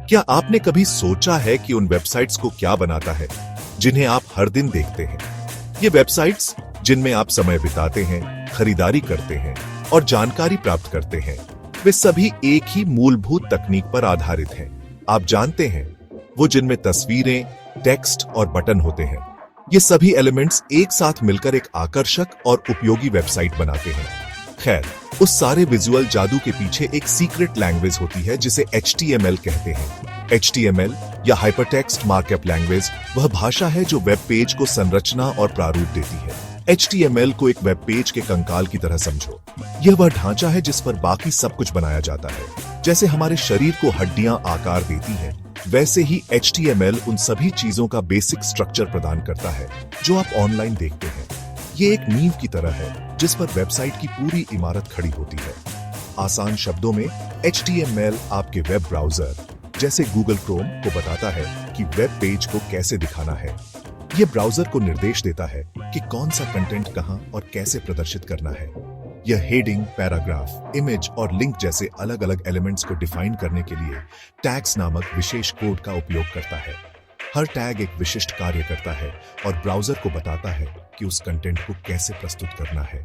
क्या आपने कभी सोचा है कि उन वेबसाइट्स को क्या बनाता है जिन्हें आप हर दिन देखते हैं? ये वेबसाइट्स जिनमें आप समय बिताते हैं, खरीदारी करते हैं और जानकारी प्राप्त करते हैं, वे सभी एक ही मूलभूत तकनीक पर आधारित हैं। आप जानते हैं, वो जिनमें तस्वीरें, टेक्स्ट और बटन होते हैं। ये सभी एलिमेंट्स एक साथ मिलकर एक आकर्षक और उपयोगी वेबसाइट बनाते हैं। खैर, उस सारे विजुअल जादू के पीछे एक सीक्रेट लैंग्वेज होती है जिसे HTML कहते हैं। HTML या हाइपरटेक्स्ट मार्कअप लैंग्वेज वह भाषा है जो वेब पेज को संरचना और प्रारूप देती है। HTML को एक वेब पेज के कंकाल की तरह समझो। यह वह ढांचा है जिस पर बाकी सब कुछ बनाया जाता है। जैसे हमारे शरीर को हड्डियां आकार देती हैं, वैसे ही HTML उन सभी चीजों का बेसिक स्ट्रक्चर प्रदान करता है जो आप ऑनलाइन देखते हैं। ये एक नींव की तरह है जिस पर वेबसाइट की पूरी इमारत खड़ी होती है। आसान शब्दों में, HTML आपके वेब ब्राउजर जैसे गूगल क्रोम को बताता है कि वेब पेज को कैसे दिखाना है। यह ब्राउजर को निर्देश देता है कि कौन सा कंटेंट कहां और कैसे प्रदर्शित करना है। यह हेडिंग, पैराग्राफ, इमेज और लिंक जैसे अलग अलग एलिमेंट्स को डिफाइन करने के लिए टैग्स नामक विशेष कोड का उपयोग करता है। हर टैग एक विशिष्ट कार्य करता है और ब्राउजर को बताता है कि उस कंटेंट को कैसे प्रस्तुत करना है।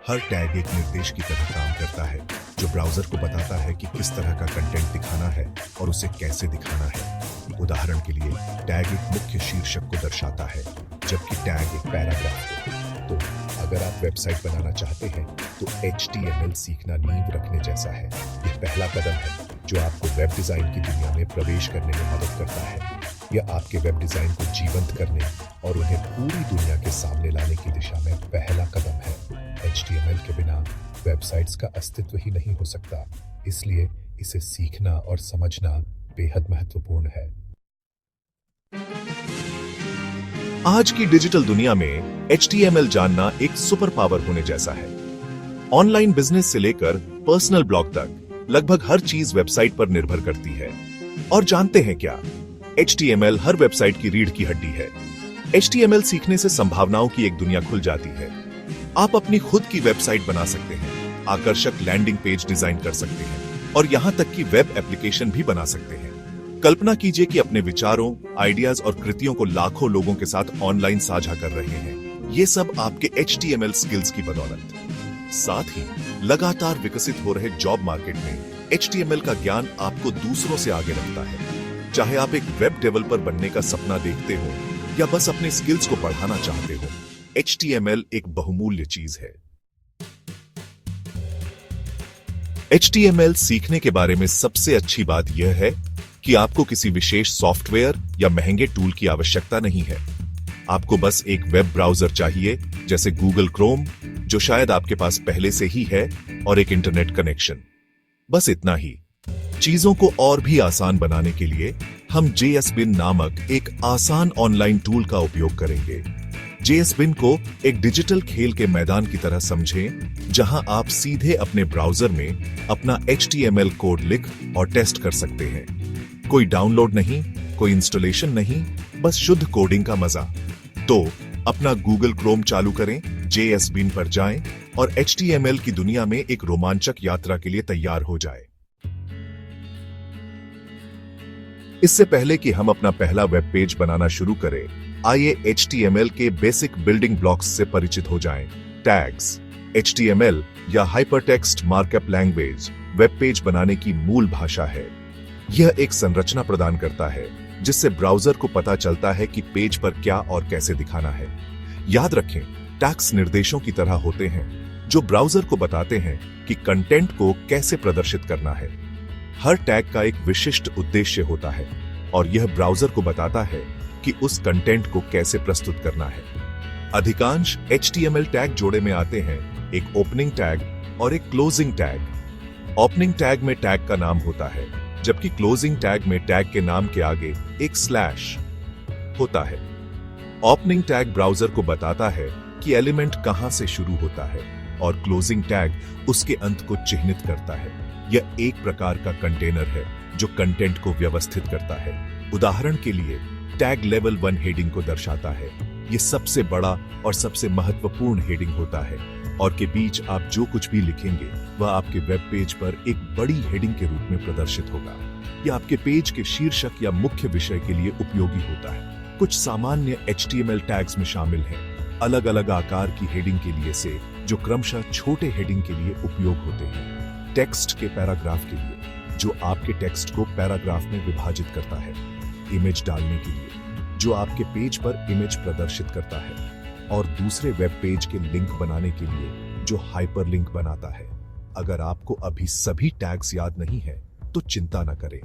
हर टैग एक निर्देश की तरह काम करता है जो ब्राउजर को बताता है कि किस तरह का कंटेंट दिखाना है और उसे कैसे दिखाना है। उदाहरण के लिए, टैग एक मुख्य शीर्षक को दर्शाता है, जबकि टैग एक पैराग्राफ को। तो अगर आप वेबसाइट बनाना चाहते हैं तो HTML सीखना नींव रखने जैसा है। यह पहला कदम है जो आपको वेब डिजाइन की दुनिया में प्रवेश करने में मदद करता है। यह आपके वेब डिजाइन को जीवंत करने और उन्हें पूरी दुनिया के सामने लाने की दिशा में पहला कदम है। HTML के बिना वेबसाइट्स का अस्तित्व ही नहीं हो सकता, इसलिए इसे सीखना और समझना बेहद महत्वपूर्ण है। आज की डिजिटल दुनिया में HTML जानना एक सुपर पावर होने जैसा है। ऑनलाइन बिजनेस से लेकर पर्सनल ब्लॉग तक लगभग हर चीज वेबसाइट पर निर्भर करती है। और जानते हैं क्या? HTML हर वेबसाइट की रीढ़ की हड्डी है। HTML सीखने से संभावनाओं की एक दुनिया खुल जाती है। आप अपनी खुद की वेबसाइट बना सकते हैं, आकर्षक लैंडिंग पेज डिजाइन कर सकते हैं और यहां तक कि वेब एप्लीकेशन भी बना सकते हैं। कल्पना कीजिए कि अपने विचारों, आइडियाज और कृतियों को लाखों लोगों के साथ ऑनलाइन साझा कर रहे हैं। ये सब आपके HTML स्किल्स की बदौलत। साथ ही लगातार विकसित हो रहे जॉब मार्केट में HTML का ज्ञान आपको दूसरों से आगे रखता है। चाहे आप एक वेब डेवलपर बनने का सपना देखते हो या बस अपने स्किल्स को बढ़ाना चाहते हो, HTML एक बहुमूल्य चीज है। HTML सीखने के बारे में सबसे अच्छी बात यह है कि आपको किसी विशेष सॉफ्टवेयर या महंगे टूल की आवश्यकता नहीं है। आपको बस एक वेब ब्राउजर चाहिए, जैसे गूगल क्रोम, जो शायद आपके पास पहले से ही है, और एक इंटरनेट कनेक्शन। बस इतना ही। चीजों को और भी आसान बनाने के लिए हम JSBin नामक एक आसान ऑनलाइन टूल का उपयोग करेंगे। JSBin को एक डिजिटल खेल के मैदान की तरह समझें, जहां आप सीधे अपने ब्राउजर में अपना HTML कोड लिख और टेस्ट कर सकते हैं। कोई डाउनलोड नहीं, कोई इंस्टॉलेशन नहीं, बस शुद्ध कोडिंग का मजा। तो अपना गूगल क्रोम चालू करें, JSBin पर जाएं और HTML की दुनिया में एक रोमांचक यात्रा के लिए तैयार हो जाए। इससे पहले कि हम अपना पहला वेब पेज बनाना शुरू करें, आइए HTML के बेसिक बिल्डिंग ब्लॉक्स से परिचित हो जाएं। टैग्स। HTML या hypertext markup language web page बनाने की मूल भाषा है। यह एक संरचना प्रदान करता है जिससे ब्राउजर को पता चलता है कि पेज पर क्या और कैसे दिखाना है। याद रखें, टैग्स निर्देशों की तरह होते हैं जो ब्राउजर को बताते हैं कि कंटेंट को कैसे प्रदर्शित करना है। हर टैग का एक विशिष्ट उद्देश्य होता है और यह ब्राउजर को बताता है कि उस कंटेंट को कैसे प्रस्तुत करना है। अधिकांश HTML टैग जोड़े में आते हैं, एक ओपनिंग टैग और एक क्लोजिंग टैग। ओपनिंग टैग में टैग का नाम होता है, जबकि क्लोजिंग टैग में टैग के नाम के आगे एक स्लैश होता है। ओपनिंग टैग ब्राउजर को बताता है कि एलिमेंट कहां से शुरू होता है और क्लोजिंग टैग उसके अंत को चिह्नित करता है। यह एक प्रकार का कंटेनर है जो कंटेंट को व्यवस्थित करता है। उदाहरण के लिए, टैग लेवल 1 हेडिंग को दर्शाता है। यह सबसे बड़ा और सबसे महत्वपूर्ण हेडिंग होता है। और के बीच आप जो कुछ भी लिखेंगे वह आपके वेब पेज पर एक बड़ी हेडिंग के रूप में प्रदर्शित होगा। यह आपके पेज के शीर्षक या मुख्य विषय के लिए उपयोगी होता है। कुछ सामान्य HTML टैग्स में शामिल हैं, अलग अलग आकार की हेडिंग के लिए से जो क्रमशः छोटे हेडिंग के लिए उपयोग होते हैं। टेक्स्ट के पैराग्राफ के लिए जो आपके टेक्स्ट को पैराग्राफ में विभाजित करता है। इमेज डालने के लिए जो आपके पेज पर इमेज प्रदर्शित करता है। और दूसरे वेब पेज के लिंक बनाने के लिए जो हाइपरलिंक बनाता है। अगर आपको अभी सभी टैग्स याद नहीं है तो चिंता न करें,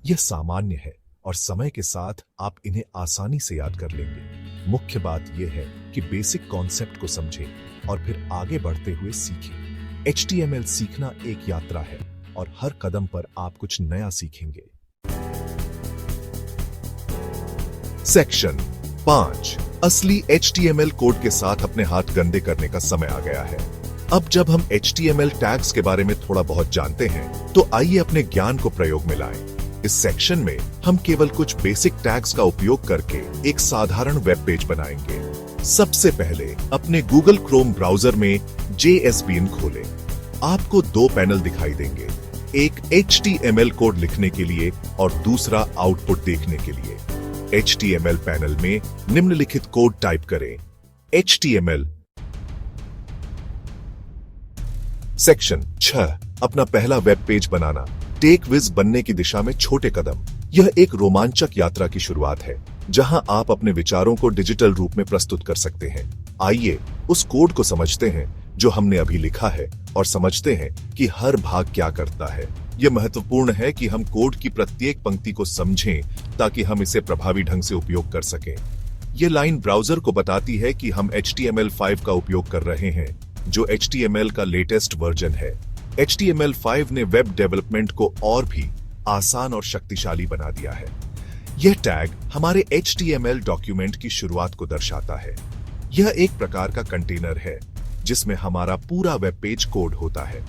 यह सामान्य है और समय के साथ आप इन्हें आसानी से याद कर लेंगे। मुख्य बात यह है कि बेसिक कॉन्सेप्ट को समझें और फिर आगे बढ़ते हुए सीखें। HTML सीखना एक यात्रा है और हर कदम पर आप कुछ नया सीखेंगे। सेक्शन 5 असली HTML कोड के साथ अपने हाथ गंदे करने का समय आ गया है। अब जब हम HTML टैग्स के बारे में थोड़ा बहुत जानते हैं तो आइए अपने ज्ञान को प्रयोग में लाएं। इस सेक्शन में हम केवल कुछ बेसिक टैग्स का उपयोग करके एक साधारण वेब पेज बनाएंगे। सबसे पहले अपने Google Chrome ब्राउजर में JSBin खोलें। आपको दो पैनल दिखाई देंगे, एक HTML कोड लिखने के लिए और दूसरा आउटपुट देखने के लिए। HTML पैनल में निम्नलिखित कोड टाइप करें। HTML। सेक्शन 6 अपना पहला वेब पेज बनाना। टेकविज बनने की दिशा में छोटे कदम। यह एक रोमांचक यात्रा की शुरुआत है जहां आप अपने विचारों को डिजिटल रूप में प्रस्तुत कर सकते हैं। आइए उस कोड को समझते हैं जो हमने अभी लिखा है और समझते हैं कि हर भाग क्या करता है। यह महत्वपूर्ण है कि हम कोड की प्रत्येक पंक्ति को समझें ताकि हम इसे प्रभावी ढंग से उपयोग कर सकें। यह लाइन ब्राउजर को बताती है कि हम HTML5 का उपयोग कर रहे हैं, जो HTML का लेटेस्ट वर्जन है। HTML5 ने वेब डेवलपमेंट को और भी आसान और शक्तिशाली बना दिया है। यह टैग हमारे HTML डॉक्यूमेंट की शुरुआत को दर्शाता है। यह एक प्रकार का कंटेनर है जिसमें हमारा पूरा वेब पेज कोड होता है।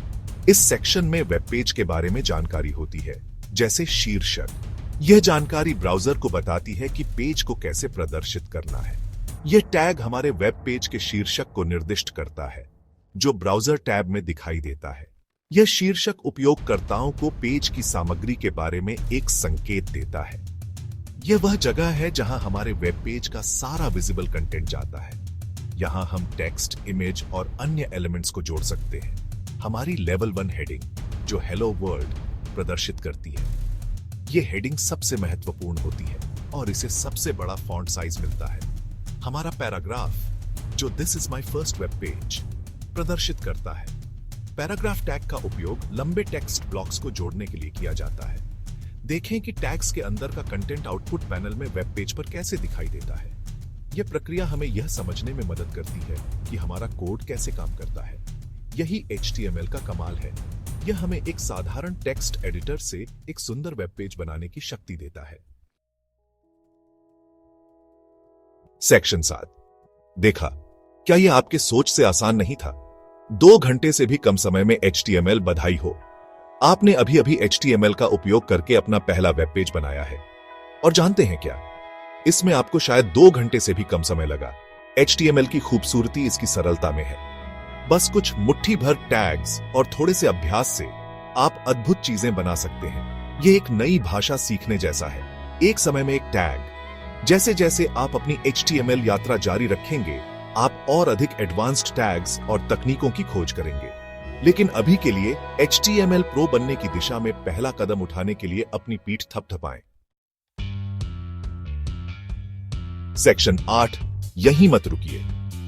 इस सेक्शन में वेब पेज के बारे में जानकारी होती है, जैसे शीर्षक। यह जानकारी ब्राउजर को बताती है कि पेज को कैसे प्रदर्शित करना है। यह टैग हमारे वेब पेज के शीर्षक को निर्दिष्ट करता है, जो ब्राउजर टैब में दिखाई देता है। यह शीर्षक उपयोगकर्ताओं को पेज की सामग्री के बारे में एक संकेत देता है। यह वह जगह है जहां हमारे वेब पेज का सारा विजिबल कंटेंट जाता है। यहां हम टेक्स्ट, इमेज और अन्य एलिमेंट्स को जोड़ सकते हैं। हमारी लेवल 1 हेडिंग जो हेलो वर्ल्ड प्रदर्शित करती है, यह हेडिंग सबसे महत्वपूर्ण होती है और इसे सबसे बड़ा फॉन्ट साइज मिलता है। हमारा पैराग्राफ जो this is my first web page प्रदर्शित करता है। पैराग्राफ टैग का उपयोग लंबे टेक्स्ट ब्लॉक्स को जोड़ने के लिए किया जाता है। देखें कि टैग्स के अंदर का कंटेंट आउटपुट पैनल में वेब पेज पर कैसे दिखाई देता है। यह प्रक्रिया हमें यह समझने में मदद करती है कि हमारा कोड कैसे काम करता है। यही HTML का कमाल है। यह हमें एक साधारण टेक्स्ट एडिटर से एक सुंदर वेब पेज बनाने की शक्ति देता है। सेक्शन 7 देखा, क्या यह आपके सोच से आसान नहीं था? 2 घंटे से भी कम समय में HTML। बधाई हो, आपने अभी अभी HTML का उपयोग करके अपना पहला वेब पेज बनाया है। और जानते हैं क्या, इसमें आपको शायद 2 घंटे से भी कम समय लगा। HTML की खूबसूरती इसकी सरलता में है। बस कुछ मुट्ठी भर टैग्स और थोड़े से अभ्यास से आप अद्भुत चीजें बना सकते हैं। यह एक नई भाषा सीखने जैसा है, एक समय में एक टैग। जैसे जैसे आप अपनी HTML यात्रा जारी रखेंगे, आप और अधिक एडवांस्ड टैग्स और तकनीकों की खोज करेंगे। लेकिन अभी के लिए HTML प्रो बनने की दिशा में पहला कदम उठाने के लिए अपनी पीठ थपथपाएं। सेक्शन 8 यहीं मत रुकिए,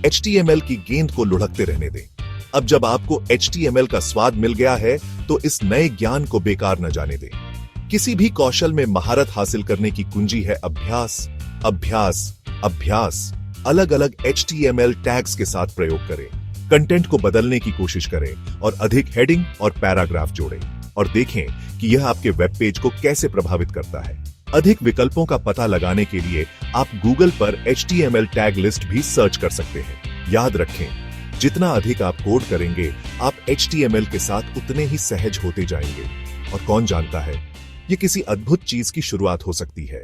HTML की गेंद को लुढ़कते रहने दें। अब जब आपको HTML का स्वाद मिल गया है तो इस नए ज्ञान को बेकार न जाने दें। किसी भी कौशल में महारत हासिल करने की कुंजी है अभ्यास, अभ्यास, अभ्यास। अलग अलग HTML टैग्स के साथ प्रयोग करें, कंटेंट को बदलने की कोशिश करें और अधिक हेडिंग और पैराग्राफ जोड़ें और देखें कि यह आपके वेब पेज को कैसे प्रभावित करता है। अधिक विकल्पों का पता लगाने के लिए आप गूगल पर HTML टैग लिस्ट भी सर्च कर सकते हैं। याद रखें, जितना अधिक आप कोड करेंगे, आप HTML के साथ उतने ही सहज होते जाएंगे। और कौन जानता है, यह किसी अद्भुत चीज की शुरुआत हो सकती है।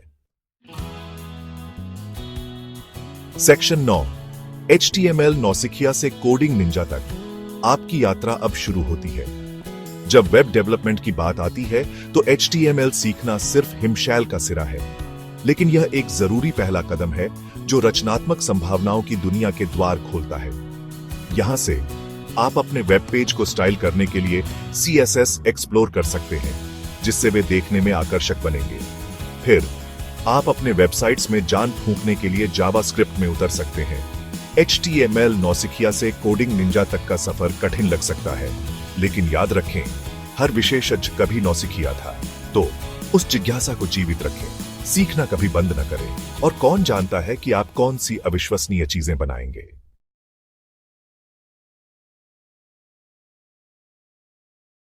सेक्शन 9 HTML नौसिखिया से कोडिंग निंजा तक। आपकी यात्रा अब शुरू होती है। जब वेब डेवलपमेंट की बात आती है तो HTML सीखना सिर्फ हिमशैल का सिरा है, लेकिन यह एक जरूरी पहला कदम है जो रचनात्मक संभावनाओं की दुनिया के द्वार खोलता है। यहां से आप अपने वेब पेज को स्टाइल करने के लिए CSS एक्सप्लोर कर सकते हैं, जिससे वे देखने में आकर्षक बनेंगे। फिर आप अपने वेबसाइट्स में जान फूंकने के लिए जावास्क्रिप्ट में उतर सकते हैं। HTML नौसिखिया से कोडिंग निंजा तक का सफर कठिन लग सकता है, लेकिन याद रखें, हर विशेषज्ञ कभी नौसिखिया था, तो उस जिज्ञासा को जीवित रखें, सीखना कभी बंद न करें, और कौन जानता है कि आप कौन सी अविश्वसनीय चीजें बनाएंगे।